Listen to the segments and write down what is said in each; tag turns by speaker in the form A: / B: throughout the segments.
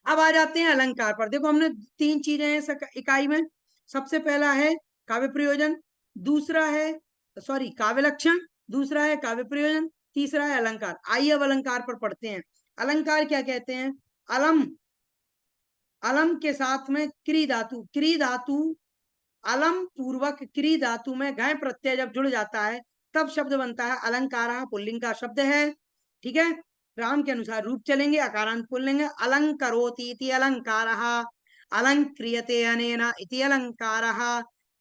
A: अब आ जाते हैं अलंकार पर। देखो हमने तीन चीजें हैं इस इकाई में। सबसे पहला है काव्य प्रयोजन, दूसरा है सॉरी काव्य लक्षण, दूसरा है काव्य प्रयोजन, तीसरा है अलंकार। आइए अब अलंकार पर पढ़ते हैं। अलंकार क्या कहते हैं? अलम, अलम के साथ में क्री धातु, क्री धातु अलम पूर्वक क्री धातु में घय प्रत्यय जब जुड़ जाता है तब शब्द बनता है अलंकार। पुल्लिंग का शब्द है, ठीक है। राम के अनुसार रूप चलेंगे, अकारांत पुल्लिंग। अलंकरोति इति अलंकारः, अलंक्रियते अनेन इति अलंकारः।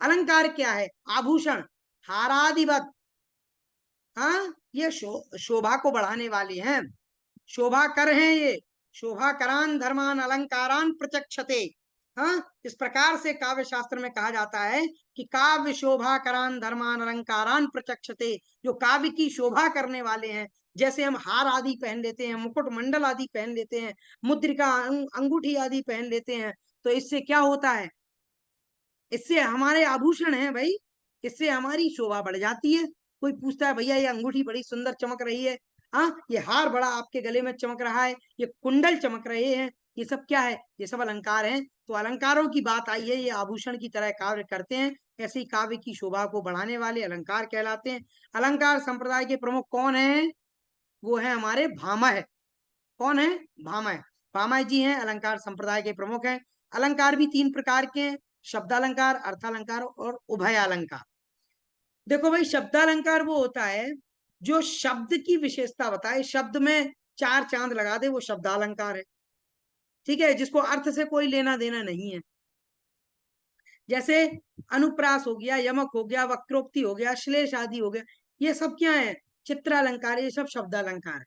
A: अलंकार क्या है? आभूषण, हारादिवत। हाँ, ये शोभा को बढ़ाने वाले हैं, शोभा कर हैं ये। शोभा करान धर्मान अलंकारान प्रचक्षते। हाँ, इस प्रकार से काव्य शास्त्र में कहा जाता है कि काव्य शोभा करान धर्मान अलंकारान प्रचक्षते, जो काव्य की शोभा करने वाले हैं। जैसे हम हार आदि पहन लेते हैं, मुकुट मंडल आदि पहन लेते हैं, मुद्रिका अंगूठी आदि पहन लेते हैं, तो इससे क्या होता है? इससे हमारे आभूषण हैं भाई, इससे हमारी शोभा बढ़ जाती है। कोई पूछता है भैया ये अंगूठी बड़ी सुंदर चमक रही है, हाँ ये हार बड़ा आपके गले में चमक रहा है, ये कुंडल चमक रहे हैं, ये सब क्या है? ये सब अलंकार हैं। तो अलंकारों की बात आई है, ये आभूषण की तरह कार्य करते हैं। ऐसे ही काव्य की शोभा को बढ़ाने वाले अलंकार कहलाते हैं। अलंकार संप्रदाय के प्रमुख कौन है? वो है हमारे भामह। कौन है? भामह। भामह जी हैं अलंकार संप्रदाय के प्रमुख हैं। अलंकार भी तीन प्रकार के हैं, शब्दालंकार, अर्थालंकार और उभय अलंकार। देखो भाई, शब्दालंकार वो होता है जो शब्द की विशेषता बताए, शब्द में चार चांद लगा दे, वो शब्दालंकार है, ठीक है, जिसको अर्थ से कोई लेना देना नहीं है। जैसे अनुप्रास हो गया, यमक हो गया, वक्रोक्ति हो गया, श्लेष आदि हो गया, ये सब क्या है? चित्रालंकार, ये सब शब्दालंकार है।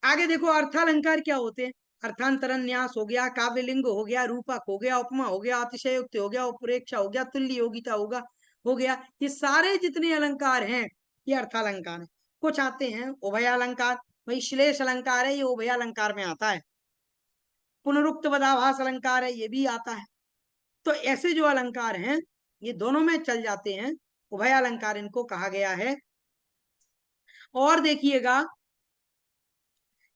A: आगे देखो अर्थालंकार क्या होते हैं? अर्थांतरण न्यास हो गया, काव्यलिंग हो गया, रूपक हो गया, उपमा हो गया, अतिशयोक्ति हो गया, उपरेक्षा हो गया, तुल्य योगिता होगा हो गया, ये सारे जितने अलंकार हैं ये अर्थालंकार है। कुछ आते हैं उभय अलंकार, वही श्लेष अलंकार है, ये उभय अलंकार में आता है। पुनरुक्त पदाभास अलंकार है, ये भी आता है। तो ऐसे जो अलंकार हैं ये दोनों में चल जाते हैं, उभय अलंकार इनको कहा गया है। और देखिएगा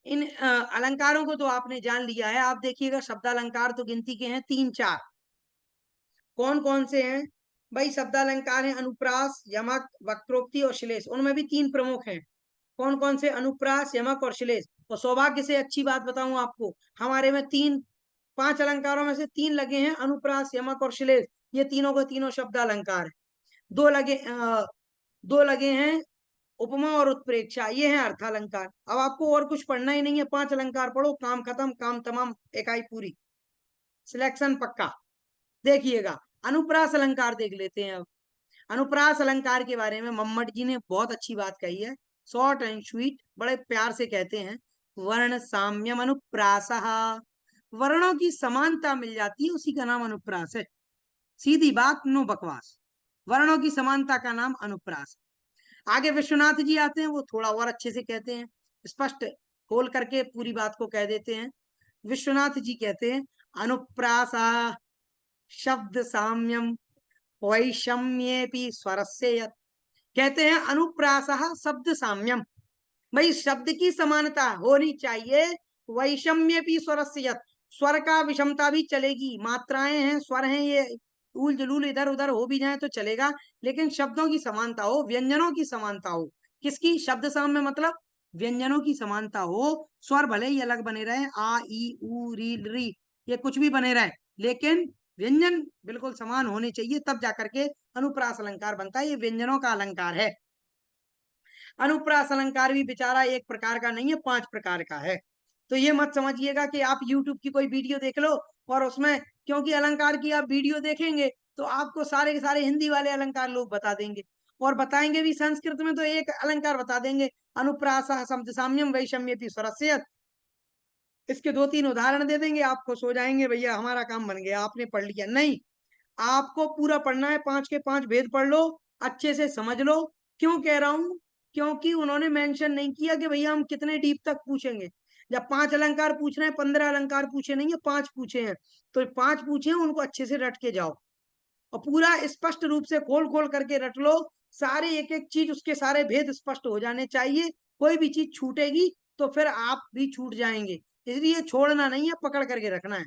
A: इन अलंकारों को तो आपने जान लिया है। आप देखिएगा शब्दालंकार तो गिनती के हैं तीन चार। कौन कौन से हैं भाई? शब्दालंकार हैं अनुप्रास, यमक, वक्रोक्ति और श्लेष। उनमें भी तीन प्रमुख हैं। कौन कौन से? अनुप्रास, यमक और श्लेष। और सौभाग्य से अच्छी बात बताऊं आपको, हमारे में तीन, पांच अलंकारों में से तीन लगे हैं अनुप्रास, यमक और श्लेष। ये तीनों को तीनों शब्दालंकार है। दो लगे हैं उपमा और उत्प्रेक्षा, ये है अर्थालंकार। अब आपको और कुछ पढ़ना ही नहीं है, पांच अलंकार पढ़ो, काम खत्म, काम तमाम, इकाई पूरी, सिलेक्शन पक्का। देखिएगा अनुप्रास अलंकार देख लेते हैं अब। अनुप्रास अलंकार के बारे में मम्मट जी ने बहुत अच्छी बात कही है, शॉर्ट एंड स्वीट, बड़े प्यार से कहते हैं, वर्ण साम्यम अनुप्रास। वर्णों की समानता मिल जाती है, उसी का नाम अनुप्रास है। सीधी बात, नो बकवास, वर्णों की समानता का नाम अनुप्रास। आगे विश्वनाथ जी आते हैं, वो थोड़ा और अच्छे से कहते हैं, स्पष्ट खोल करके पूरी बात को कह देते हैं। विश्वनाथ जी कहते हैं अनुप्रासा शब्द साम्यम वैषम्येपि स्वरस्य यत्। कहते हैं अनुप्रासः शब्द साम्यम, भाई शब्द की समानता होनी चाहिए, वैषम्येपि स्वरस्य यत्, स्वर का विषमता भी चलेगी, मात्राएं हैं, स्वर हैं, ये उल जलूल इधर उधर हो भी जाए तो चलेगा, लेकिन शब्दों की समानता हो, व्यंजनों की समानता हो। किसकी? शब्द साम्य मतलब व्यंजनों की समानता हो। स्वर भले ही अलग बने रहे, आ ई उ री री, ये कुछ भी बने रहे, लेकिन व्यंजन बिल्कुल समान होने चाहिए, तब जाकर के अनुप्रास अलंकार बनता है। ये व्यंजनों का अलंकार है। अनुप्रास अलंकार भी बेचारा एक प्रकार का नहीं है, पांच प्रकार का है। तो ये मत समझिएगा कि आप YouTube की कोई वीडियो देख लो और उसमें, क्योंकि अलंकार की आप वीडियो देखेंगे तो आपको सारे के सारे हिंदी वाले अलंकार लोग बता देंगे, और बताएंगे भी संस्कृत में तो एक अलंकार बता देंगे, अनुप्रास शब्द साम्यम वैषम्येपि स्वरस्य। इसके दो तीन उदाहरण दे देंगे, आप खुश हो जाएंगे, भैया हमारा काम बन गया, आपने पढ़ लिया। नहीं, आपको पूरा पढ़ना है, पांच के पांच भेद पढ़ लो, अच्छे से समझ लो। क्यों कह रहा हूं? क्योंकि उन्होंने मेंशन नहीं किया कि भैया हम कितने डीप तक पूछेंगे। जब पांच अलंकार पूछ रहे हैं, 15 अलंकार पूछे नहीं है, पांच पूछे हैं, तो पांच पूछे हैं, उनको अच्छे से रट के जाओ और पूरा स्पष्ट रूप से खोल खोल करके रट लो। सारे एक एक चीज, उसके सारे भेद स्पष्ट हो जाने चाहिए। कोई भी चीज छूटेगी तो फिर आप भी छूट जाएंगे, इसलिए छोड़ना नहीं है, पकड़ करके रखना है।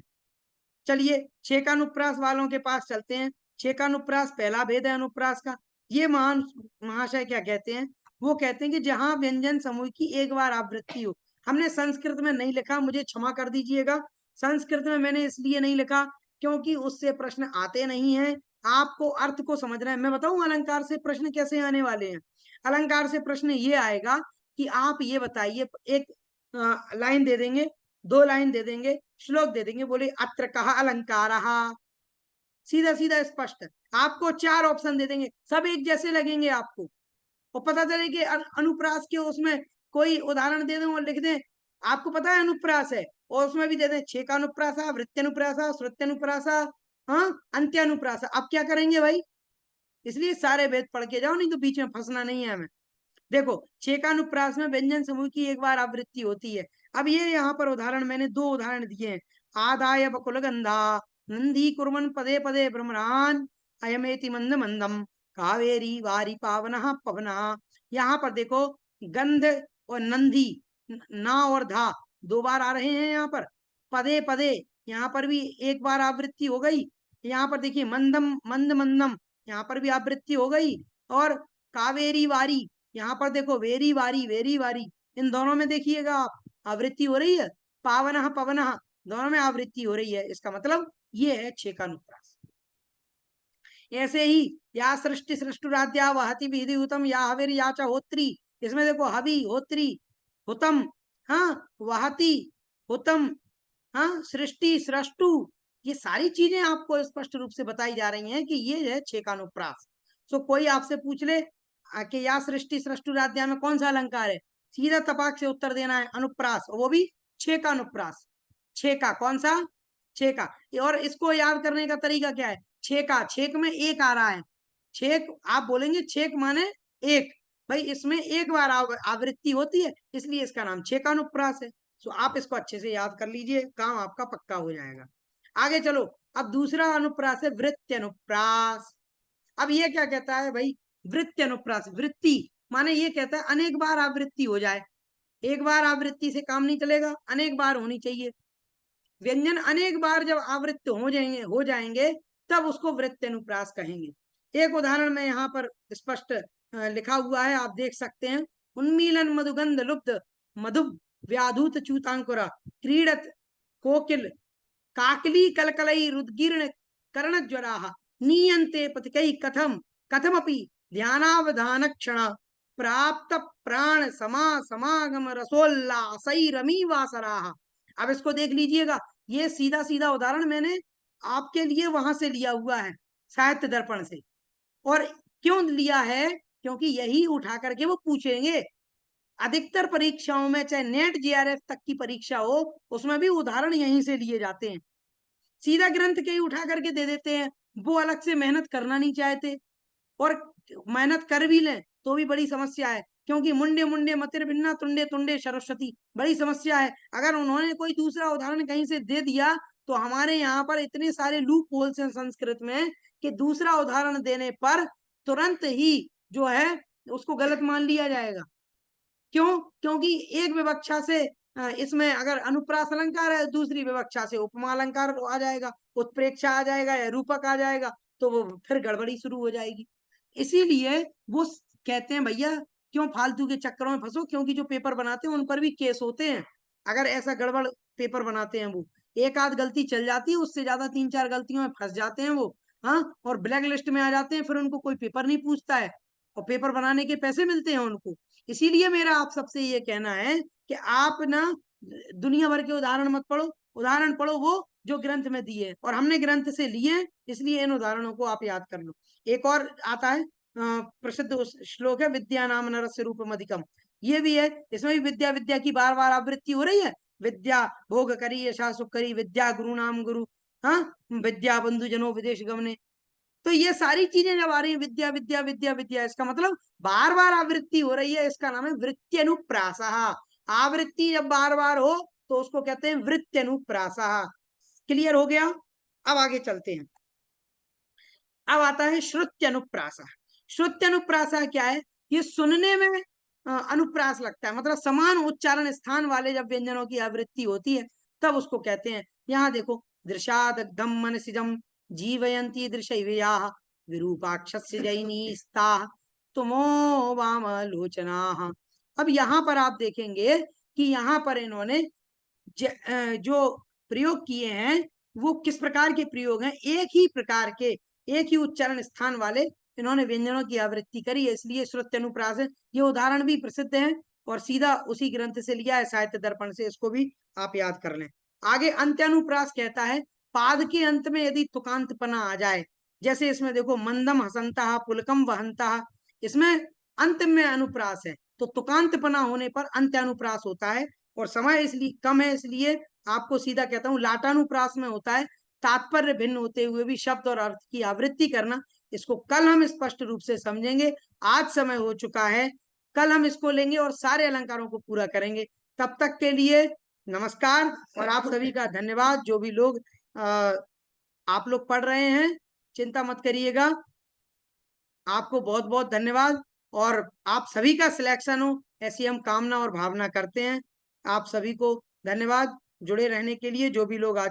A: चलिए छेकानुप्रास वालों के पास चलते हैं। छेकानुप्रास पहला भेद है अनुप्रास का। ये महान महाशय क्या कहते हैं, वो कहते हैं कि जहां व्यंजन समूह की एक बार आवृत्ति हो। हमने संस्कृत में नहीं लिखा, मुझे क्षमा कर दीजिएगा। संस्कृत में मैंने इसलिए नहीं लिखा क्योंकि उससे प्रश्न आते नहीं है। आपको अर्थ को समझना है। मैं बताऊं अलंकार से प्रश्न कैसे आने वाले हैं। अलंकार से प्रश्न ये आएगा कि आप ये बताइए, एक लाइन दे देंगे, 2 लाइन दे देंगे, श्लोक दे देंगे, बोले अत्र कहा अलंकार, सीधा सीधा स्पष्ट। आपको 4 ऑप्शन दे देंगे, सब एक जैसे लगेंगे आपको, और पता चले कि अनुप्रास के उसमें कोई उदाहरण दे दें और लिख दें, आपको पता है अनुप्रास है, और उसमें भी दे दें छेकानुप्रासा, वृत्त्यनुप्रासा, श्रुत्यनुप्रासा, हाँ अंत्यानुप्रासा। अब क्या करेंगे भाई, इसलिए सारे वेद पढ़ के जाओ, नहीं तो बीच में फंसना नहीं है हमें। देखो छेकानुप्रास में व्यंजन समूह की एक बार आवृत्ति होती है। अब ये यहाँ पर उदाहरण मैंने 2 उदाहरण दिए हैं। आदाय बकुल गंधा नंदी कुर्मन पदे पदे भ्रमरान अयमेति मंद मंदम कावेरी वारी पावना पवना। यहाँ पर देखो गंध और नंदी, ना और धा 2 बार आ रहे हैं यहाँ पर। पदे पदे यहाँ पर भी एक बार आवृत्ति हो गई। यहाँ पर देखिए मंदम मंद मंदम, यहाँ पर भी आवृत्ति हो गई। और कावेरी वारी, यहाँ पर देखो वेरी वारी वेरी वारी, इन दोनों में देखिएगा आप आवृत्ति हो रही है। पावनः पवनः दोनों में आवृत्ति हो रही है। इसका मतलब ये है छेकानुप्रास। ऐसे ही या सृष्टि सृष्टुराद्या वहति विधि हुतम या हविर या च होत्री, इसमें देखो हवि होत्री हुतम, हाँ वहति हुतम, हाँ सृष्टि सृष्टु, ये सारी चीजें आपको स्पष्ट रूप से बताई जा रही हैं कि ये है छेकानुप्रास। सो कोई आपसे पूछ ले कि या सृष्टि सृष्टुराद्या में कौन सा अलंकार है, सीधा तपाक से उत्तर देना है अनुप्रास, वो भी छेकानुप्रास। छेका कौन सा, छेका। और इसको याद करने का तरीका क्या है, छेका, छेक में एक आ रहा है, छेक आप बोलेंगे छेक माने एक, भाई इसमें एक बार आवृत्ति होती है, इसलिए इसका नाम छेकानुप्रास है। सो आप इसको अच्छे से याद कर लीजिए, काम आपका पक्का हो जाएगा। आगे चलो, अब दूसरा अनुप्रास है वृत्ति अनुप्रास। अब ये क्या कहता है भाई, वृत्ति अनुप्रास, वृत्ति माने ये कहता है अनेक बार आवृत्ति हो जाए। एक बार आवृत्ति से काम नहीं चलेगा, अनेक बार होनी चाहिए। व्यंजन अनेक बार जब आवृत्त हो जाएंगे तब उसको वृत्ति अनुप्रास कहेंगे। एक उदाहरण में यहाँ पर स्पष्ट लिखा हुआ है, आप देख सकते हैं। उन्मीलन मधुगंध लुप्त मधु व्याधूत चूतांकुरा क्रीडत कोकिल काकली कलकलई रुद्गीर्ण कर्ण ज्वरा नीयन्ते पथिकै कथम कथमपि ध्यानावधान क्षण प्राप्त प्राण समागम रसोल्लासई रमी वासराः। अब इसको देख लीजिएगा, ये सीधा सीधा उदाहरण मैंने आपके लिए वहां से लिया हुआ है, साहित्य दर्पण से। और क्यों लिया है, क्योंकि यही उठा करके वो पूछेंगे। अधिकतर परीक्षाओं में चाहे नेट जेआरएफ तक की परीक्षा हो, उसमें भी उदाहरण यहीं से लिए जाते हैं। सीधा ग्रंथ के ही उठा करके दे देते हैं, वो अलग से मेहनत करना नहीं चाहते। और मेहनत कर भी लें तो भी बड़ी समस्या है, क्योंकि मुंडे मुंडे मतिर भिन्ना तुंडे तुंडे सरस्वती, बड़ी समस्या है। अगर उन्होंने कोई दूसरा उदाहरण कहीं से दे दिया तो हमारे यहाँ पर इतने सारे लूप होल्स हैं संस्कृत में कि दूसरा उदाहरण देने पर तुरंत ही जो है उसको गलत मान लिया जाएगा। क्यों, क्योंकि एक विवक्षा से इसमें अगर अनुप्रास अलंकार है, दूसरी विवक्षा से उपमा अलंकार आ जाएगा, उत्प्रेक्षा आ जाएगा या रूपक आ जाएगा, तो वो फिर गड़बड़ी शुरू हो जाएगी। इसीलिए वो कहते हैं भैया क्यों फालतू के चक्करों में फंसो, क्योंकि जो पेपर बनाते हैं उन पर भी केस होते हैं। अगर ऐसा गड़बड़ पेपर बनाते हैं वो, एक आध गलती चल जाती है, उससे ज्यादा 3-4 गलतियों में फंस जाते हैं वो, हाँ, और ब्लैक लिस्ट में आ जाते हैं, फिर उनको कोई पेपर नहीं पूछता है, और पेपर बनाने के पैसे मिलते हैं उनको। इसीलिए मेरा आप सबसे ये कहना है कि आप ना दुनिया भर के उदाहरण मत पढ़ो, उदाहरण पढ़ो वो जो ग्रंथ में दिए, और हमने ग्रंथ से लिए, इसलिए इन उदाहरणों को आप याद कर लो। एक और आता है प्रसिद्ध श्लोक है, विद्या नाम नरस्य रूपम अधिकम, ये भी है, इसमें भी विद्या विद्या की बार बार आवृत्ति हो रही है। विद्या भोग करी यशा सुख करी, विद्या गुरु नाम गुरु, हाँ विद्या बंधु जनो विदेश गमने। तो ये सारी चीजें जब आ रही है विद्या विद्या विद्या विद्या, इसका मतलब बार बार आवृत्ति हो रही है, इसका नाम है वृत्ति अनुप्रास। आवृत्ति जब बार बार हो तो उसको कहते हैं वृत्ति अनुप्रास। क्लियर हो गया। अब आगे चलते हैं। अब आता है श्रुत्यनुप्रासा। श्रुत्यनुप्रासा क्या है, ये सुनने में अनुप्रास लगता है, मतलब समान उच्चारण स्थान वाले जब व्यंजनों की आवृत्ति होती है तब उसको कहते हैं। यहाँ देखो, दृशादग्धम मनसिजम जीवयंती दृशैव्याः विरूपाक्षस्य जैनीस्ताः तुमो वामलोचनाः। अब यहाँ पर आप देखेंगे कि यहाँ पर इन्होंने जो प्रयोग किए हैं वो किस प्रकार के प्रयोग हैं, एक ही प्रकार के, एक ही उच्चारण स्थान वाले इन्होंने व्यंजनों की आवृत्ति करी है, इसलिए श्रुत्य अनुप्रास है। ये उदाहरण भी प्रसिद्ध है और सीधा उसी ग्रंथ से लिया है, साहित्य दर्पण से, इसको भी आप याद कर लें। आगे अंत्यानुप्रास कहता है पाद के अंत में यदि तुकांत पना आ जाए, जैसे इसमें देखो मंदम हसंता पुलकम वहंता, इसमें अंत में अनुप्रास है तो तुकांत पना होने पर अंत्यानुप्रास होता है। और समय इसलिए कम है इसलिए आपको सीधा कहता हूं लाटानुप्रास में होता है तात्पर्य भिन्न होते हुए भी शब्द और अर्थ की आवृत्ति करना। इसको कल हम स्पष्ट रूप से समझेंगे, आज समय हो चुका है, कल हम इसको लेंगे और सारे अलंकारों को पूरा करेंगे। तब तक के लिए नमस्कार और आप सभी का धन्यवाद। जो भी लोग आप लोग पढ़ रहे हैं चिंता मत करिएगा, आपको बहुत बहुत धन्यवाद और आप सभी का सिलेक्शन हो ऐसी हम कामना और भावना करते हैं। आप सभी को धन्यवाद जुड़े रहने के लिए, जो भी लोग आज